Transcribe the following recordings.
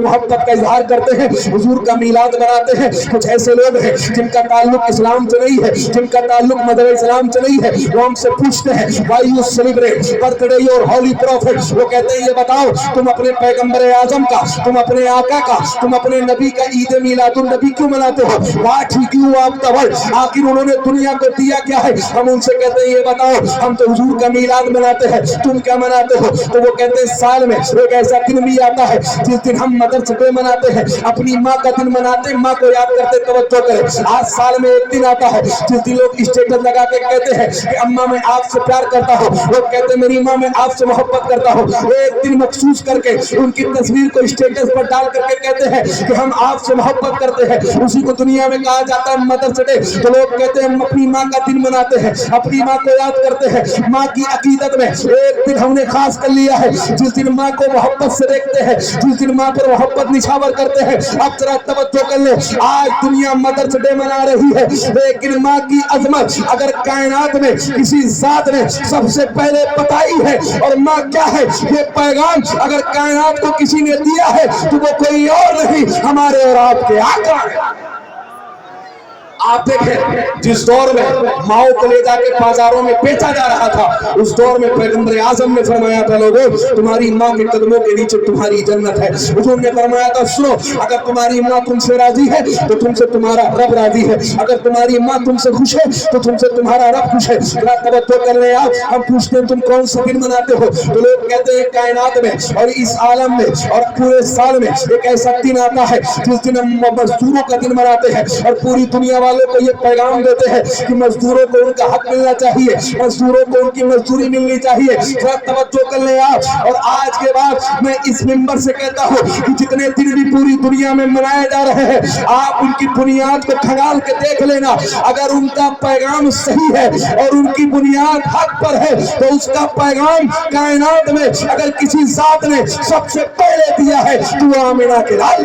محبت کا اظہار کرتے ہیں، حضور کا میلاد مناتے ہیں۔ کچھ ایسے لوگ ہیں جن کا تعلق اسلام سے نہیں ہے، جن کا تعلق مذہب اسلام سے نہیں ہے، وہ ہم سے پوچھتے ہیں why you celebrate birthday your holy prophet؟ وہ کہتے ہیں یہ بتاؤ تم اپنے پیغمبر اعظم کا، تم اپنے آقا کا، تم اپنے نبی کا عید میلاد النبی کیوں مناتے ہو؟ What he give up the world؟ آخر انہوں نے دنیا کو دیا کیا ہے؟ ہم ان سے کہتے ہیں یہ بتاؤ ہم تو حضور کا میلاد مناتے ہیں، تم کیا مناتے ہو؟ تو وہ کہتے ہیں سال میں ایک ایسا دن بھی آتا ہے جس دن ہم مدرس ڈے مناتے ہیں، اپنی ماں کا دن مناتے ہیں، ماں کو یاد کرتے، توجہ کریں۔ آج سال میں ایک دن آتا ہے جس دن لوگ اسٹیٹس لگا کے کہتے ہیں کہ اماں میں آپ سے پیار کرتا ہوں، لوگ کہتے ہیں میری ماں میں آپ سے محبت کرتا ہوں، ایک دن مخصوص کر کے ان کی تصویر کو اسٹیٹس پر ڈال کر کے کہتے ہیں کہ ہم آپ سے محبت کرتے ہیں، اسی کو دنیا میں کہا جاتا ہے مدرس ڈے۔ تو لوگ کہتے ہیں ہم اپنی ماں کا دن مناتے ہیں، اپنی ماں کو یاد کرتے ہیں۔ ماں کی عقیدت میں ایک دن ہم نے خاص کر لیا ہے جس دن ماں کو محبت سے دیکھتے ہیں، جس دن ماں پر محبت نچھاور کرتے ہیں۔ اب ذرا توجہ کر لیں، آج دنیا مدرس ڈے منا رہی ہے، لیکن ماں کی عظمت اگر کائنات میں کسی ذات نے سب سے پہلے بتائی ہے اور ماں کیا ہے یہ پیغام اگر کائنات کو کسی نے دیا ہے تو وہ کوئی اور نہیں، ہمارے اور آپ کے آقا ہے۔ آپ دیکھیں جس دور میں ماؤ کو لے جا کے بازاروں میں بیچا جا رہا تھا، اس دور میں پیغمبر اعظم نے فرمایا تھا لوگوں تمہاری ماں کے قدموں کے نیچے تمہاری جنت ہے۔ حضور نے فرمایا تھا سنو اگر تمہاری ماں تم سے راضی ہے تو تم سے تمہارا رب راضی ہے، اگر تمہاری ماں تم سے خوش ہے تو تم سے تمہارا رب خوش ہے۔ ذرا توجہ کر رہے ہیں آپ، ہم پوچھتے ہیں تم کون سا دن مناتے ہو تو لوگ کہتے ہیں کائنات میں اور اس عالم میں اور پورے سال میں ایک ایسا دن آتا ہے جس دن ہم مزدوروں کا دن مناتے ہیں اور پوری دنیا والوں کو یہ پیغام دیتے ہیں کہ مزدوروں کو ان کا حق ملنا چاہیے، مزدوروں کو ان کی مزدوری ملنی چاہیے۔ ذرا توجہ کر لیں آپ، اور آج کے بعد میں اس منبر سے کہتا ہوں کہ جتنے دن بھی پوری دنیا میں منائے جا رہے ہیں آپ ان کی بنیاد کو کھنگال کے دیکھ لینا، اگر ان کا پیغام صحیح ہے اور ان کی بنیاد حق پر ہے تو اس کا پیغام کائنات میں اگر کسی ذات نے سب سے پہلے دیا ہے تو وہ آمنہ کے لال۔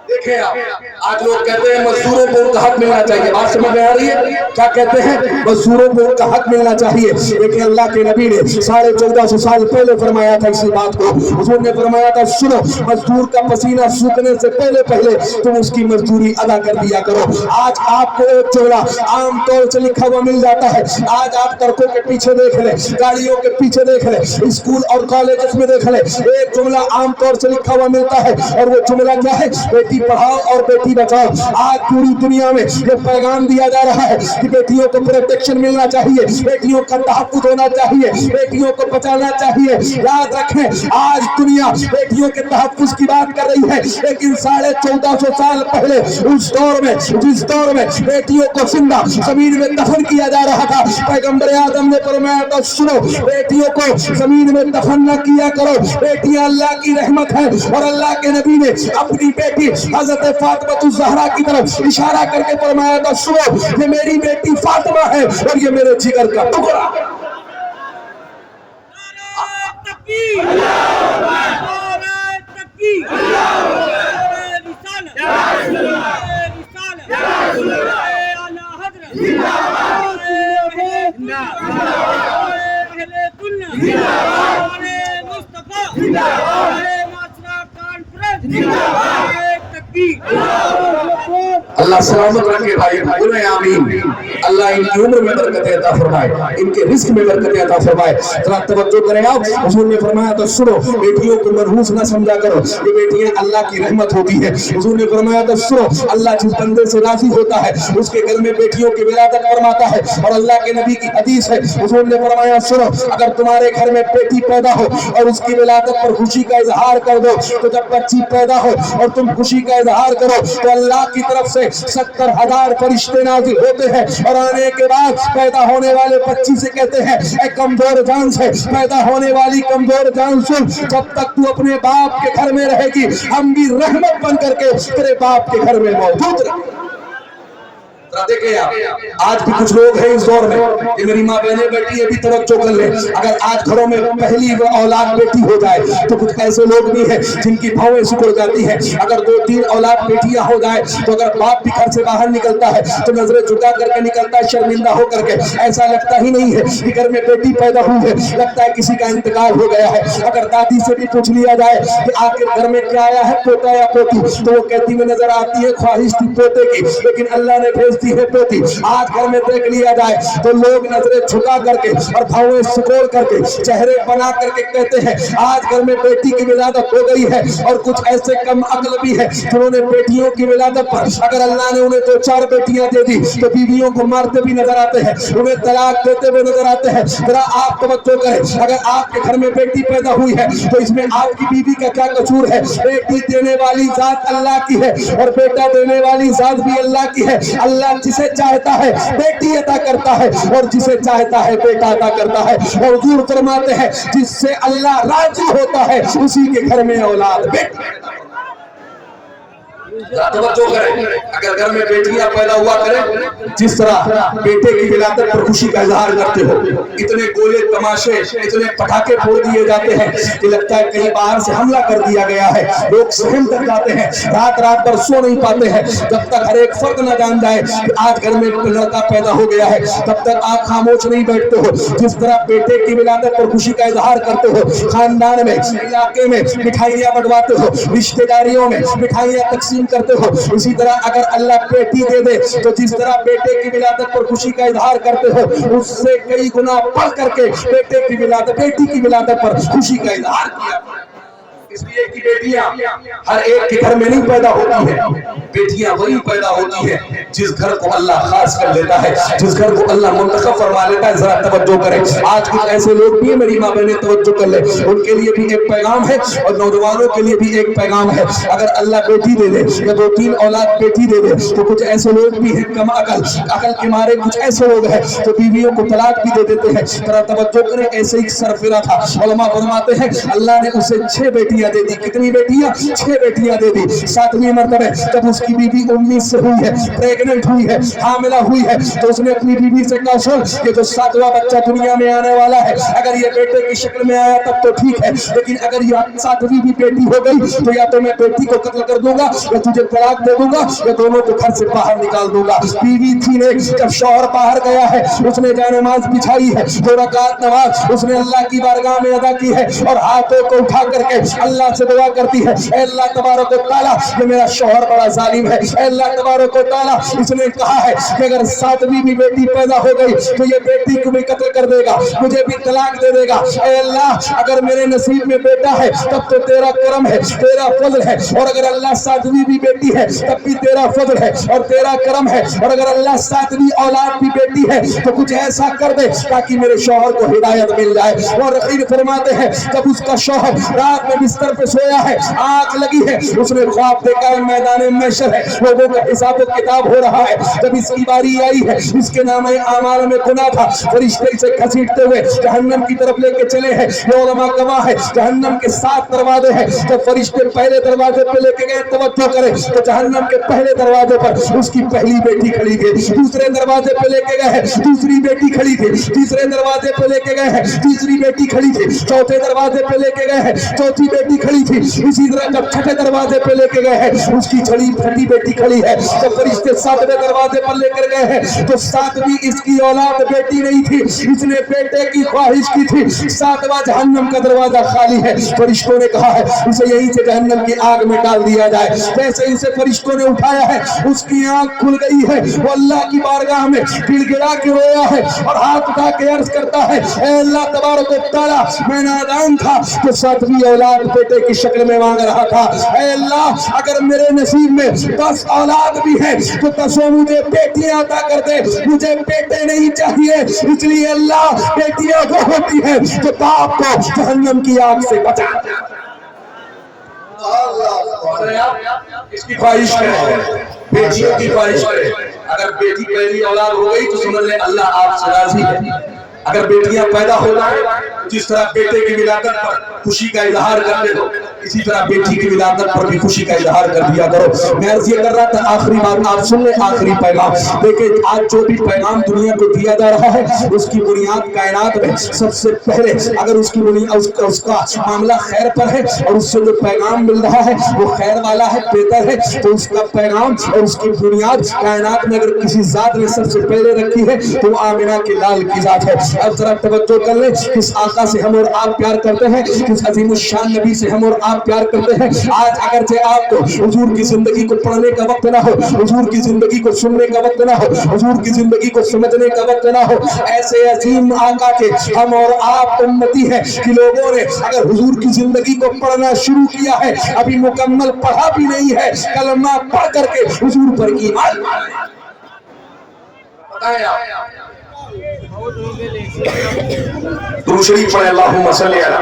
دیکھیں آپ آج لوگ کہتے ہیں مزدوروں کو ان کا حق ملنا چاہیے، بات سمجھ میں آ رہی ہے کیا کہتے ہیں؟ مزدوروں کو ان کا حق ملنا چاہیے، لیکن اللہ کے نبی نے 1450 سال پہلے فرمایا تھا اسی بات کو۔ حضور نے فرمایا تھا سنو مزدور کا پسینہ سوکھنے سے پہلے پہلے تم اس کی مزدوری ادا کر دیا کرو۔ آج آپ کو ایک جملہ عام طور سے لکھا ہوا مل جاتا ہے، آج آپ ٹرکوں کے پیچھے دیکھ لیں، گاڑیوں کے پیچھے دیکھ لیں، اسکول اور کالجز میں دیکھ لیں، ایک جملہ عام طور سے لکھا ہوا ملتا ہے اور وہ جملہ کیا ہے؟ بیٹی پڑھاؤ اور بیٹی بچاؤ۔ آج پوری دنیا میں یہ پیغام دیا جا رہا ہے کہ بیٹیوں کو پروٹیکشن ملنا چاہیے، بیٹیوں کا تحفظ ہونا چاہیے، بیٹیوں کو بچانا چاہیے۔ یاد رکھیں آج دنیا بیٹیوں کے تحفظ کی بات کر رہی ہے، لیکن 1450 سال پہلے اس دور میں جس دور میں بیٹیوں کو زندہ زمین میں دفن کیا جا رہا تھا پیغمبر اعظم نے فرمایا تھا سنو بیٹیوں کو زمین میں دفن نہ کیا کرو، بیٹیاں اللہ کی رحمت ہیں۔ اور اللہ کے نبی نے اپنی بیٹی حضرت فاطمہ الزہرا کی طرف اشارہ کر کے فرمایا تھا سنو یہ میری بیٹی فاطمہ ہے اور یہ میرے جگر کا ٹکڑا ہے۔ اللہ سلامت رکھے بھائی، بولیں آمین۔ اللہ ان کی عمر میں برکت عطا فرمائے، ان کے رزق میں برکت عطا فرمائے۔ ذرا توجہ کریں آپ، حضور نے فرمایا تھا سنو بیٹیوں کو منحوس نہ سمجھا کرو، یہ بیٹیاں اللہ کی رحمت ہوتی ہے۔ حضور نے فرمایا تھا سنو اللہ جس بندے سے راضی ہوتا ہے اس کے گھر میں بیٹیوں کی ولادت فرماتا ہے۔ اور اللہ کے نبی کی حدیث ہے حضور نے فرمایا سنو اگر تمہارے گھر میں بیٹی پیدا ہو اور اس کی ولادت پر خوشی کا اظہار کر دو تو جب بچی پیدا ہو اور تم خوشی کا اظہار کرو تو اللہ کی طرف سے 70,000 فرشتے نازل ہوتے ہیں اور آنے کے بعد پیدا ہونے والے بچی سے کہتے ہیں اے کمزور جان سے پیدا ہونے والی کمزور جان سن جب تک تو اپنے باپ کے گھر میں رہے گی ہم بھی رحمت بن کر کے تیرے باپ کے گھر میں موجود رہیں۔ دیکھیں آپ آج بھی کچھ لوگ ہیں اس دور میں کہ میری ماں بہنیں بیٹی ہے بھی توجہ کر لیں. اگر آج گھروں میں پہلی اولاد بیٹی ہو جائے تو کچھ ایسے لوگ بھی ہیں جن کی بھویں سکڑ جاتی ہیں. اگر 2-3 اولاد بیٹیاں ہو جائے تو اگر باپ بھی گھر سے باہر نکلتا ہے تو نظریں جھکا کر کے نکلتا ہے, شرمندہ ہو کر کے. ایسا لگتا ہی نہیں ہے کہ گھر میں بیٹی پیدا ہوئی ہے, لگتا ہے کسی کا انتقال ہو گیا ہے. اگر دادی سے بھی پوچھ لیا جائے کہ آخر گھر میں کیا آیا ہے, پوتا یا پوتی, تو وہ کہتی میں نظر آتی ہے خواہش تھی پوتے کی لیکن اللہ نے بھیج دی ہے پوتی. آج گھر میں دیکھ لیا جائے تو لوگ نظریں جھکا کر کے اور بھویں سکوڑ کر کے چہرے بنا کر کے کہتے ہیں آج گھر میں بیٹی کی ولادت ہو گئی ہے. اور کچھ ایسے کم عقل بھی ہے جنہوں نے بیٹیوں کی ولادت پر اگر اللہ نے انہیں 2-4 بیٹیاں دے دی تو بیویوں کو مارتے بھی نظر آتے ہیں, انہیں طلاق دیتے ہوئے نظر آتے ہیں. ذرا آپ توجہ کریں, اگر آپ کے گھر میں بیٹی پیدا ہوئی ہے تو اس میں آپ کی بیوی کا کیا قصور ہے؟ بیٹی دینے والی ذات اللہ کی ہے اور بیٹا دینے والی ذات بھی اللہ کی ہے. اللہ جسے چاہتا ہے بیٹی عطا کرتا ہے اور جسے چاہتا ہے بیٹا عطا کرتا ہے. اور حضور فرماتے ہیں جس سے اللہ راضی ہوتا ہے اسی کے گھر میں اولاد بیٹی. توجہ کریں, اگر گھر میں بیٹیاں پیدا ہوا کریں جس طرح بیٹے کی ولادت پر خوشی کا اظہار کرتے ہو, اتنے گولے تماشے اتنے پٹاخے پھوڑ دیے جاتے ہیں کہ لگتا ہے کہیں باہر سے حملہ کر دیا گیا ہے. لوگ سہم کر جاتے ہیں, رات رات بھر سو نہیں پاتے ہیں جب تک ہر ایک فرد نہ جان جائے کہ آج گھر میں لڑکا پیدا ہو گیا ہے. تب تک آپ خاموش نہیں بیٹھتے ہو. جس طرح بیٹے کی ولادت پر خوشی کا اظہار کرتے ہو, خاندان میں علاقے میں مٹھائیاں بنٹواتے ہو, رشتہ داریوں میں مٹھائیاں تقسیم کرتے ہو, اسی طرح اگر اللہ بیٹی دے دے تو جس طرح بیٹے کی ولادت پر خوشی کا اظہار کرتے ہو اس سے کئی گنا بڑھ کر کے بیٹی کی ولادت پر خوشی کا اظہار کیا. اس لیے کہ بیٹیاں ہر ایک کے گھر میں نہیں پیدا ہوتی ہیں, بیٹیاں وہی پیدا ہوتی ہیں جس گھر کو اللہ خاص کر لیتا ہے, جس گھر کو اللہ منتخب فرما لیتا ہے. ذرا توجہ کریں, آج کچھ ایسے لوگ بھی ہیں میری ماں بہنیں توجہ کر لیں, ان کے لیے بھی ایک پیغام ہے اور نوجوانوں کے لیے بھی ایک پیغام ہے. اگر اللہ بیٹی دے دے یا 2-3 اولاد بیٹی دے دے تو کچھ ایسے لوگ بھی ہیں کم عقل کے مارے کچھ ایسے لوگ ہیں تو بیویوں کو طلاق بھی دے دیتے ہیں. ذرا توجہ کریں, ایسے ہی سرفرا تھا. علماء فرماتے ہیں اللہ نے اسے 6 بیٹیاں دے دی. کتنی بیٹیاں؟ 6 بیٹیاں دے دی. 7ویں مرتبہ جب اس کی بیوی 19 سے ہوئی ہے, پریگننٹ ہوئی ہے, حاملہ ہوئی ہے, تو اس نے اپنی بیوی سے کہا سن یہ جو 7واں بچہ دنیا میں آنے والا ہے اگر یہ بیٹے کی شکل میں آیا تب تو ٹھیک ہے, لیکن اگر یہ 7ویں بھی بیٹی ہو گئی تو یا تو میں بیٹی کو قتل کر دوں گا یا تجھے طلاق دے دوں گا یا دونوں کو گھر سے باہر نکال دوں گا. بیوی تھی نے جب شوہر باہر گیا ہے اس نے جائے نماز بچھائی ہے, 2 رکعت نماز اس نے اللہ کی بارگاہ میں ادا کی ہے اور ہاتھوں کو اٹھا کر کے اللہ سے دعا کرتی ہے اے اللہ تبارک و تعالیٰ یہ میرا شوہر بڑا ظالم ہے. اے اللہ تبارک و تعالیٰ اس نے کہا ہے کہ اگر 7ویں بھی بیٹی پیدا ہو گئی تو یہ بیٹی کو بھی قتل کر دے گا, مجھے بھی طلاق دے دے گا. اے اللہ اگر میرے نصیب میں بیٹا ہے تب تو تیرا کرم ہے, تیرا فضل ہے, اور اگر اللہ 7ویں بھی بیٹی ہے تب بھی تیرا فضل ہے اور تیرا کرم ہے, اور اگر اللہ 7ویں اولاد بھی بیٹی ہے تو کچھ ایسا کر دے تاکہ میرے شوہر کو ہدایت مل جائے. اور رقیب فرماتے ہیں جب اس کا شوہر رات میں بستر پہ سویا ہے, آنکھ لگی ہے, اس نے خواب دیکھا ہے میدان محشر ہے, لوگوں کا حساب و کتاب ہو رہا ہے. جب اس کی باری آئی ہے, اس کے نام اعمال میں گناہ تھا, فرشتے اسے گھسیٹتے ہوئے جہنم کی طرف لے کے چلے ہیں. یہ علماء گواہ ہے جہنم کے 7 دروازے ہیں. جب فرشتے پہلے دروازے پہ لے کے گئے توجہ کرے تو جہنم کے پہلے دروازے پر اس کی پہلی بیٹی کھڑی تھی, دوسرے دروازے پہ لے کے گئے ہیں دوسری بیٹی کھڑی تھی, تیسرے دروازے پہ لے کے گئے ہیں تیسری بیٹی کھڑی تھی, چوتھے دروازے پہ لے کے گئے ہیں چوتھی بیٹی کھڑی تھی. اسی طرح جب 6 دروازے پہ لے کے گئے ہیں اس کی چھٹی بیٹی کھڑی ہے. جب فرشتے 7ویں دروازے پر لے کر گئے ہیں تو 7ویں اس کی اولاد بیٹی نہیں تھی, اس نے بیٹے کی خواہش کی تھی. 7واں جہنم کا دروازہ خالی ہے. فرشتوں نے کہا ہے اسے یہیں سے جہنم کی آگ میں ڈال دیا جائے. جیسے اسے فرشتوں نے اٹھایا ہے اس کی آنکھ کھل گئی ہے, وہ اللہ کی بارگاہ میں گڑ گڑا کے رویا ہے اور ہاتھ اٹھا کے عرض کرتا ہے اے اللہ تبارک و تعالیٰ میں نادان تھا کہ 7ویں اولاد بیٹے کی شکل میں مانگ رہا تھا. اے اللہ اگر میرے نصیب میں 10 اولاد بھی ہے تو 10 مجھے بیٹیاں عطا کر دے, مجھے بیٹے نہیں چاہیے. اس لیے اللہ بیٹیاں وہ ہوتی ہیں جو باپ کو جہنم کی آگ سے بچا. اس کی خواہش کرے, بیٹیوں کی خواہش کرے. اگر بیٹی پہلی اولاد ہو گئی تو سمجھ لیں اللہ آپ سے راضی ہے. اگر بیٹیاں پیدا ہو جائیں جس طرح بیٹے کی ولادت پر خوشی کا اظہار کرتے ہو اسی طرح بیٹی کی ولادت پر بھی خوشی کا اظہار کر دیا کرو. میں عرض یہ کر رہا تھا آخری بات آپ سن لیں, آخری پیغام دیکھیں. آج جو بھی پیغام دنیا کو دیا جا رہا ہے اس کی بنیاد کائنات میں سب سے پہلے اگر اس کی بنیاد اس کا معاملہ خیر پر ہے اور اس سے جو پیغام مل رہا ہے وہ خیر والا ہے, بہتر ہے, تو اس کا پیغام اور اس کی بنیاد کائنات میں اگر کسی ذات نے سب سے پہلے رکھی ہے تو وہ آمنہ کے لال کی ذات ہے. اب ذرا توجہ کر لیں, کس آقا سے ہم اور آپ پیار کرتے ہیں, کس عظیم الشان نبی سے ہم اور آپ پیار کرتے ہیں. آج اگرچہ آپ کو حضور کی زندگی کو پڑھنے کا وقت نہ ہو, حضور کی زندگی کو سننے کا وقت نہ ہو, حضور کی زندگی کو سمجھنے کا وقت نہ ہو, ایسے عظیم آقا کے ہم اور آپ امتی ہیں کہ لوگوں نے اگر حضور کی زندگی کو پڑھنا شروع کیا ہے, ابھی مکمل پڑھا بھی نہیں ہے, کلمہ پڑھ کر کے حضور پر ایمان درود شریف پڑھیں. اللہم صلی علی